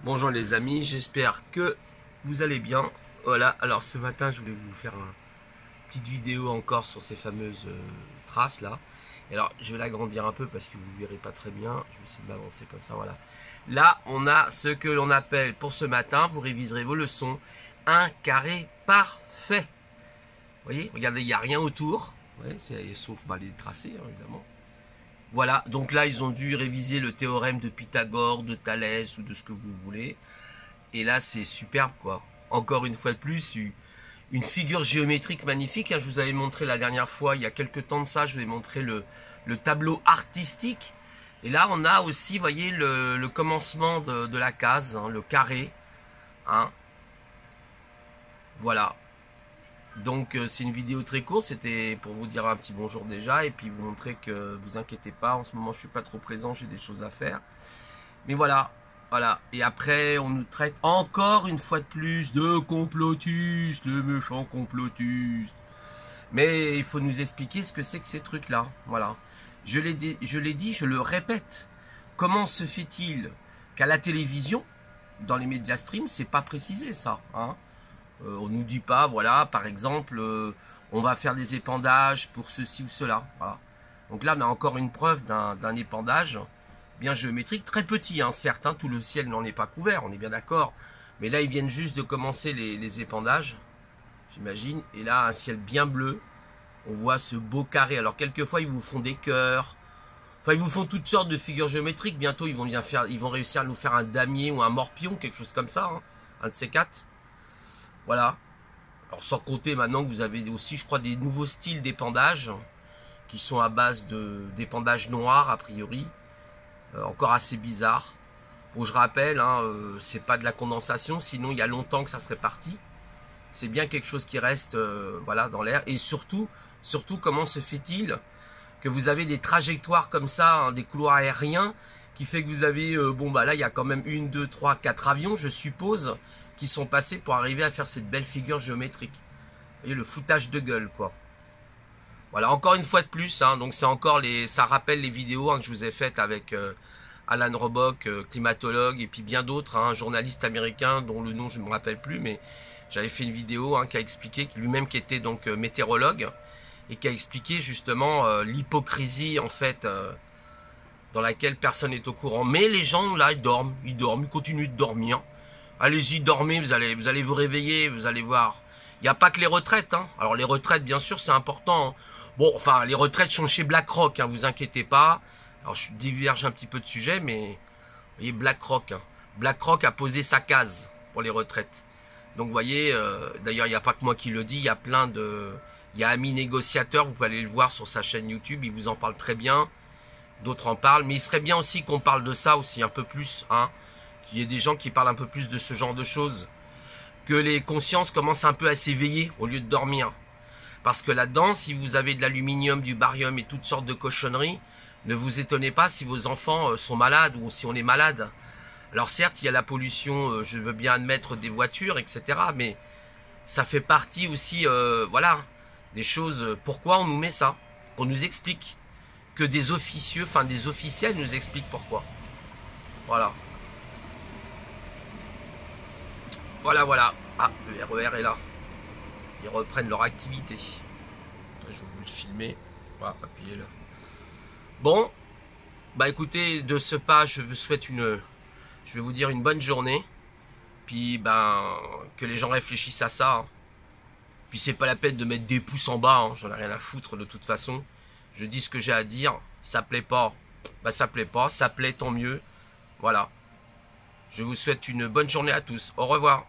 Bonjour les amis, j'espère que vous allez bien. Voilà, alors ce matin je voulais vous faire une petite vidéo encore sur ces fameuses traces là. Et alors je vais l'agrandir un peu parce que vous ne verrez pas très bien. Je vais essayer de m'avancer comme ça, voilà. Là on a ce que l'on appelle pour ce matin, vous réviserez vos leçons, un carré parfait. Vous voyez, regardez, il n'y a rien autour, ouais, sauf les tracés hein, évidemment. Voilà, donc là ils ont dû réviser le théorème de Pythagore, de Thalès ou de ce que vous voulez. Et là c'est superbe quoi. Encore une fois de plus, une figure géométrique magnifique. Je vous avais montré la dernière fois, il y a quelques temps de ça, je vous ai montré le tableau artistique. Et là on a aussi, vous voyez, le commencement de la case, hein, le carré. Hein. Voilà. Donc c'est une vidéo très courte, c'était pour vous dire un petit bonjour déjà et puis vous montrer que vous inquiétez pas, en ce moment je suis pas trop présent, j'ai des choses à faire. Mais voilà, voilà. Et après on nous traite encore une fois de plus de complotistes, le méchant complotiste. Mais il faut nous expliquer ce que c'est que ces trucs-là. Voilà. Je l'ai dit, je le répète. Comment se fait-il qu'à la télévision, dans les médias stream, c'est pas précisé ça, hein? On nous dit pas, voilà, par exemple, on va faire des épandages pour ceci ou cela. Voilà. Donc là, on a encore une preuve d'un épandage bien géométrique, très petit, hein, certes, hein, tout le ciel n'en est pas couvert, on est bien d'accord. Mais là, ils viennent juste de commencer les épandages, j'imagine. Et là, un ciel bien bleu, on voit ce beau carré. Alors, quelquefois, ils vous font des cœurs. Enfin, ils vous font toutes sortes de figures géométriques. Bientôt, ils vont réussir à nous faire un damier ou un morpion, quelque chose comme ça, hein, un de ces quatre. Voilà. Alors sans compter maintenant que vous avez aussi, je crois, des nouveaux styles d'épandage qui sont à base d'épandage noir, a priori. Encore assez bizarre. Bon, je rappelle, hein, c'est pas de la condensation, sinon il y a longtemps que ça serait parti. C'est bien quelque chose qui reste voilà, dans l'air. Et surtout, comment se fait-il que vous avez des trajectoires comme ça, hein, des couloirs aériens, qui fait que vous avez, bon bah là il y a quand même 1, 2, 3, 4 avions, je suppose, qui sont passés pour arriver à faire cette belle figure géométrique. Vous voyez, le foutage de gueule, quoi. Voilà, encore une fois de plus, hein, donc c'est encore ça rappelle les vidéos hein, que je vous ai faites avec Alan Robock, climatologue, et puis bien d'autres, hein, journalistes américains dont le nom je ne me rappelle plus, mais j'avais fait une vidéo hein, qui a expliqué, lui-même qui était donc météorologue, et qui a expliqué justement l'hypocrisie en fait dans laquelle personne n'est au courant. Mais les gens là, ils dorment, ils continuent de dormir. Allez-y, dormez, vous allez vous réveiller, vous allez voir. Il n'y a pas que les retraites. Hein. Alors les retraites, bien sûr, c'est important. Hein. Bon, enfin, les retraites sont chez BlackRock, hein, vous inquiétez pas. Alors je diverge un petit peu de sujet, mais vous voyez, BlackRock. Hein. BlackRock a posé sa case pour les retraites. Donc vous voyez, d'ailleurs, il n'y a pas que moi qui le dis, il y a plein de... Il y a Ami Négociateur, vous pouvez aller le voir sur sa chaîne YouTube, il vous en parle très bien. D'autres en parlent, mais il serait bien aussi qu'on parle de ça aussi un peu plus, hein. Qu'il y ait des gens qui parlent un peu plus de ce genre de choses, que les consciences commencent un peu à s'éveiller au lieu de dormir. Parce que là-dedans, si vous avez de l'aluminium, du barium et toutes sortes de cochonneries, ne vous étonnez pas si vos enfants sont malades ou si on est malade. Alors certes, il y a la pollution, je veux bien admettre, des voitures, etc. Mais ça fait partie aussi, voilà, des choses. Pourquoi on nous met ça? Qu'on nous explique. Que des officieux, enfin des officiels nous expliquent pourquoi. Voilà. Voilà. Ah, le RER est là. Ils reprennent leur activité. Je vais vous le filmer. Voilà, appuyez là. Bon, bah écoutez, de ce pas, je vous souhaite je vais vous dire une bonne journée. Puis ben, que les gens réfléchissent à ça. Hein. Puis c'est pas la peine de mettre des pouces en bas. Hein. J'en ai rien à foutre de toute façon. Je dis ce que j'ai à dire. Ça plaît pas, bah ça plaît pas. Ça plaît, tant mieux. Voilà. Je vous souhaite une bonne journée à tous. Au revoir.